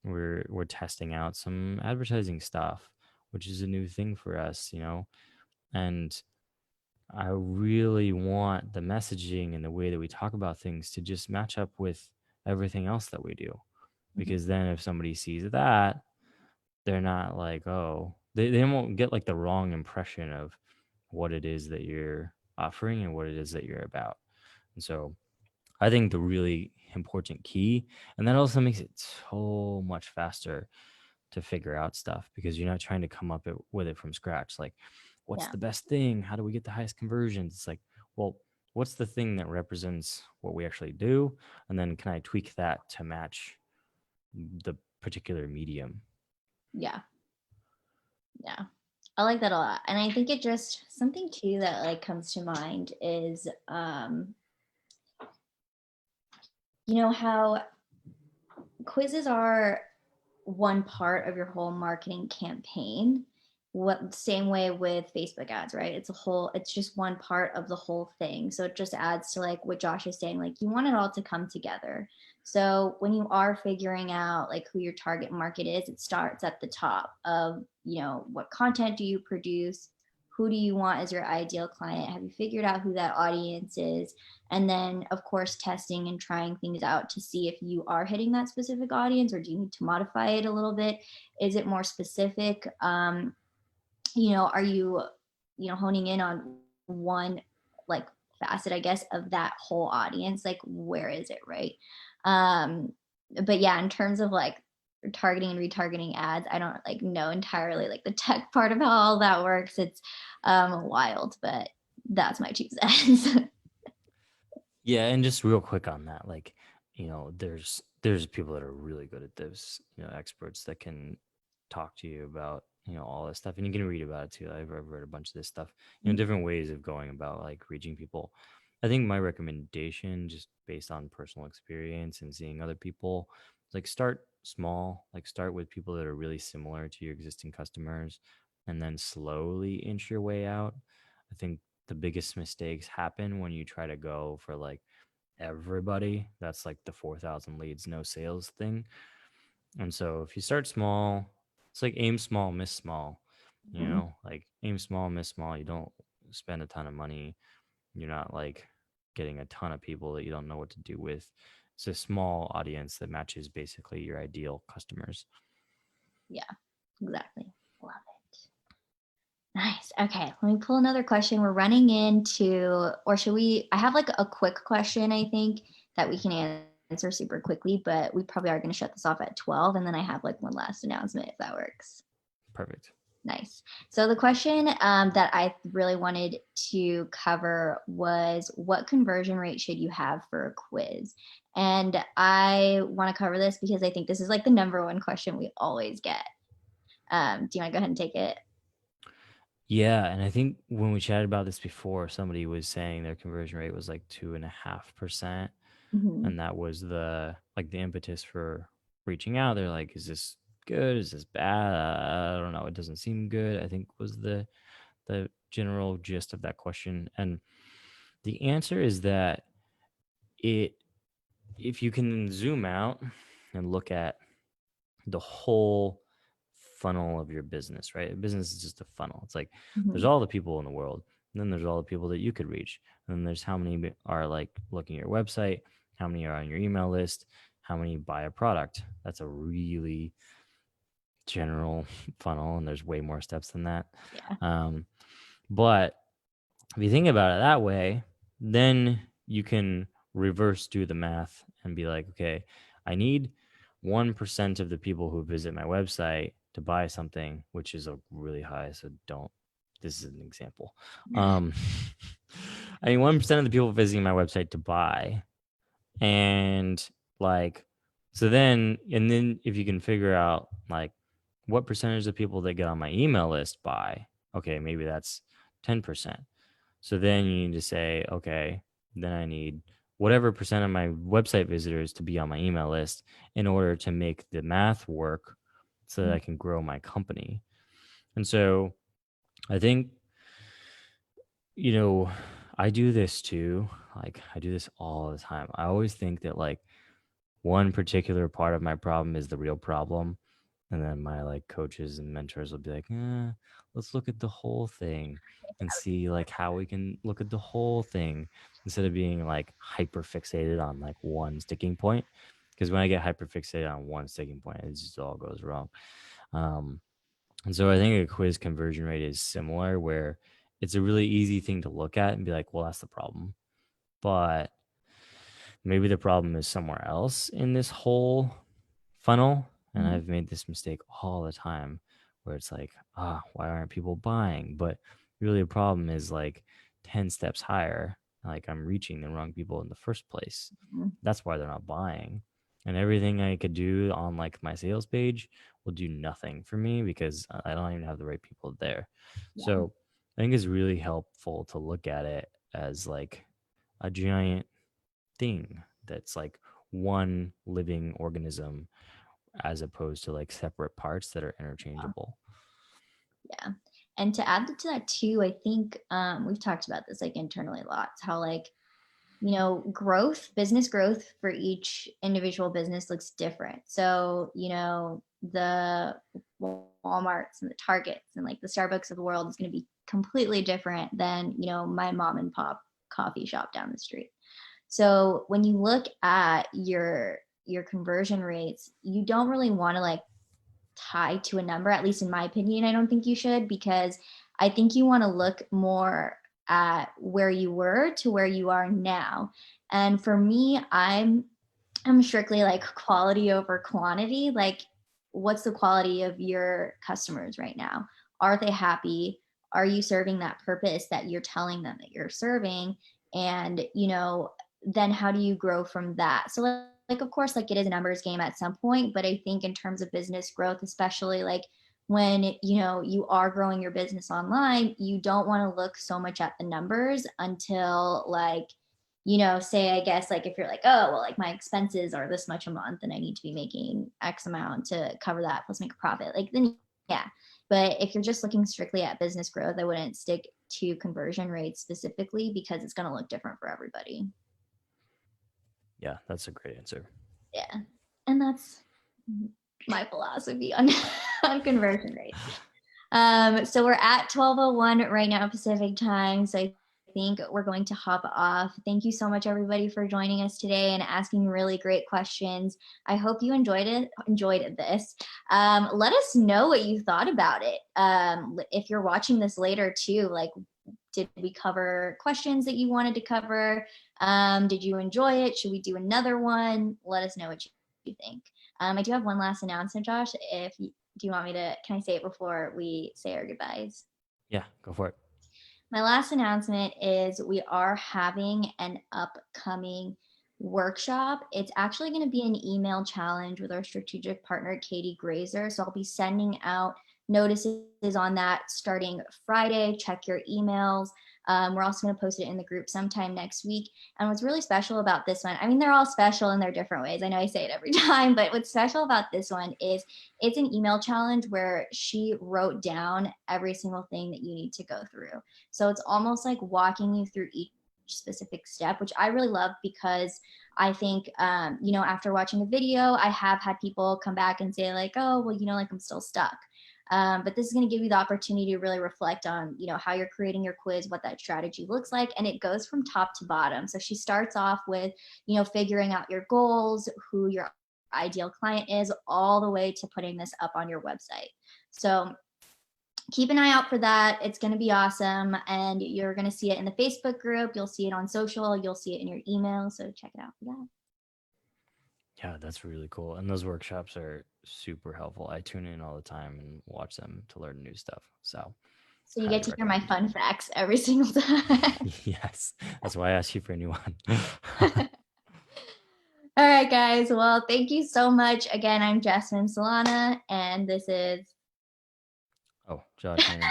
we're testing out some advertising stuff, which is a new thing for us, and I really want the messaging and the way that we talk about things to just match up with everything else that we do. Mhm. Because then if somebody sees that, they're not like, oh, they won't get like the wrong impression of what it is that you're offering and what it is that you're about. And so I think the really important key, and that also makes it so much faster to figure out stuff because you're not trying to come up with it from scratch. Like, what's Yeah, the best thing? How do we get the highest conversions? It's like, well, what's the thing that represents what we actually do? And then can I tweak that to match the particular medium? yeah, yeah. I like that a lot. And I think it just something too that like comes to mind is how quizzes are one part of your whole marketing campaign. What same way with Facebook ads, right? It's just one part of the whole thing. So it just adds to like what Josh is saying, like you want it all to come together. So when you are figuring out like who your target market is, it starts at the top of, what content do you produce? Who do you want as your ideal client? Have you figured out who that audience is? And then of course testing and trying things out to see if you are hitting that specific audience or do you need to modify it a little bit. Is it more specific? Are you honing in on one like facet, I guess, of that whole audience? Like where is it, right? But yeah, in terms of like targeting and retargeting ads, I don't like know entirely like the tech part of how all that works. It's wild, but that's my 2 cents. Yeah, and just real quick on that, like, there's people that are really good at this, experts that can talk to you about, all this stuff. And you can read about it too. I've read a bunch of this stuff, different ways of going about like reaching people. I think my recommendation, just based on personal experience and seeing other people, is like start small, like start with people that are really similar to your existing customers and then slowly inch your way out. I think the biggest mistakes happen when you try to go for like everybody. That's like the 4,000 leads, no sales thing. And so if you start small, it's like aim small, miss small, Mhm. like aim small, miss small. You don't spend a ton of money. You're not like getting a ton of people that you don't know what to do with. It's a small audience that matches basically your ideal customers. Yeah, exactly. Love it. Nice. Okay, let me pull another question. We're running into, or should we? I have like a quick question, I think, that we can answer super quickly, but we probably are going to shut this off at 12. And then I have like one last announcement if that works. Perfect. Nice. So the question that I really wanted to cover was what conversion rate should you have for a quiz? And I want to cover this because I think this is like the number one question we always get. Do you want to go ahead and take it? Yeah, and I think when we chatted about this before, somebody was saying their conversion rate was like 2.5%. Hmm. And that was the impetus for reaching out. They're like, is this good? Is this bad? I don't know. It doesn't seem good, I think was the general gist of that question. And the answer is that it if you can zoom out and look at the whole funnel of your business, right? A business is just a funnel. It's like there's Hmm. all the people in the world, and then there's all the people that you could reach. And then there's how many are like looking at your website, how many are on your email list, how many buy a product. That's a really general funnel, and there's way more steps than that. Yeah. Um, but if you think about it that way, then you can reverse do the math and be like, okay, I need 1% of the people who visit my website to buy something, which is a really high. So don't, this is an example. Um, I need 1% of the people visiting my website to buy. And like, and then if you can figure out like what percentage of people that get on my email list buy, okay, maybe that's 10%. So then you need to say, okay, then I need whatever percent of my website visitors to be on my email list in order to make the math work so that I can grow my company. And so I think, you know, I do this too. Like I do this all the time. I always think that like one particular part of my problem is the real problem. And then my like coaches and mentors will be like, let's look at the whole thing and see like how we can look at the whole thing instead of being like hyper fixated on like one sticking point. Because when I get hyper fixated on one sticking point, it just all goes wrong. Um, and so I think a quiz conversion rate is similar, where it's a really easy thing to look at and be like, well, that's the problem. But maybe the problem is somewhere else in this whole funnel. And Mhm. I've made this mistake all the time where it's like, why aren't people buying? But really, the problem is like 10 steps higher. Like I'm reaching the wrong people in the first place. Mhm. That's why they're not buying. And everything I could do on like my sales page will do nothing for me because I don't even have the right people there. Yeah. So I think it's really helpful to look at it as like a giant thing that's like one living organism as opposed to like separate parts that are interchangeable. Yeah. And to add to that too, I think we've talked about this like internally a lot. How like growth, business growth for each individual business looks different. So, the Walmarts and the Targets and like the Starbucks of the world is going to be completely different than, my mom and pop coffee shop down the street. So when you look at your conversion rates, you don't really want to like tie to a number, at least in my opinion. I don't think you should, because I think you want to look more at where you were to where you are now. And for me, I'm strictly like quality over quantity. Like, what's the quality of your customers right now? Are they happy? Are you serving that purpose that you're telling them that you're serving? And, then how do you grow from that? So, like of course, like it is a numbers game at some point, but I think in terms of business growth, especially like when you are growing your business online, you don't want to look so much at the numbers until like say, I guess, like if you're like, oh, well, like my expenses are this much a month and I need to be making X amount to cover that plus make a profit, like then, yeah. But if you're just looking strictly at business growth, I wouldn't stick to conversion rates specifically because it's going to look different for everybody. Yeah, that's a great answer. Yeah. And that's my philosophy on on conversion rates. So we're at 12:01 right now Pacific time. So I think we're going to hop off. Thank you so much everybody for joining us today and asking really great questions. I hope you enjoyed this. Let us know what you thought about it. If you're watching this later too, like did we cover questions that you wanted to cover? Did you enjoy it? Should we do another one? Let us know what you think. I do have one last announcement, Josh. Do you want me to, can I say it before we say our goodbyes? Yeah, go for it. My last announcement is we are having an upcoming workshop. It's actually going to be an email challenge with our strategic partner, Katie Grazer. So I'll be sending out notices on that starting Friday. Check your emails. We're also going to post it in the group sometime next week. And what's really special about this one, I mean, they're all special in their different ways. I know I say it every time, but what's special about this one is it's an email challenge where she wrote down every single thing that you need to go through. So it's almost like walking you through each specific step, which I really love because I think, after watching the video, I have had people come back and say like, oh, well, like I'm still stuck. But this is going to give you the opportunity to really reflect on, how you're creating your quiz, what that strategy looks like. And it goes from top to bottom. So she starts off with, figuring out your goals, who your ideal client is, all the way to putting this up on your website. So keep an eye out for that. It's going to be awesome. And you're going to see it in the Facebook group. You'll see it on social. You'll see it in your email. So check it out for that. Yeah, that's really cool. And those workshops are super helpful. I tune in all the time and watch them to learn new stuff. So, So you get highly to hear my recommend. fun facts every single time. Yes, that's why I asked you for a new one. All right, guys. Well, thank you so much. Again, I'm Jasmine Solana, and this is Oh, Josh Haynam.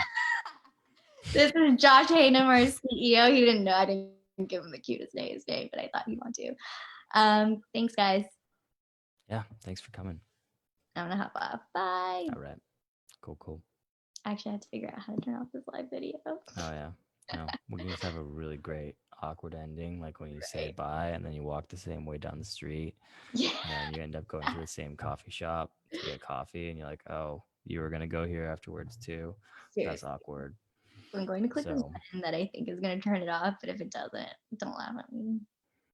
this is Josh Haynam, our CEO. He didn't know I didn't give him the cutest name, but I thought he'd want to. Thanks, guys. Yeah, thanks for coming. I'm gonna hop off. Bye. All right. Cool, cool. Actually, I have to figure out how to turn off this live video. Oh, yeah. No, we can just have a really great awkward ending, like when you say Right. bye and then you walk the same way down the street Yeah. and then you end up going to the same coffee shop to get coffee and you're like, oh, you were going to go here afterwards too. That's Seriously. awkward. I'm going to click this So, button that I think is going to turn it off, but if it doesn't, don't laugh at me.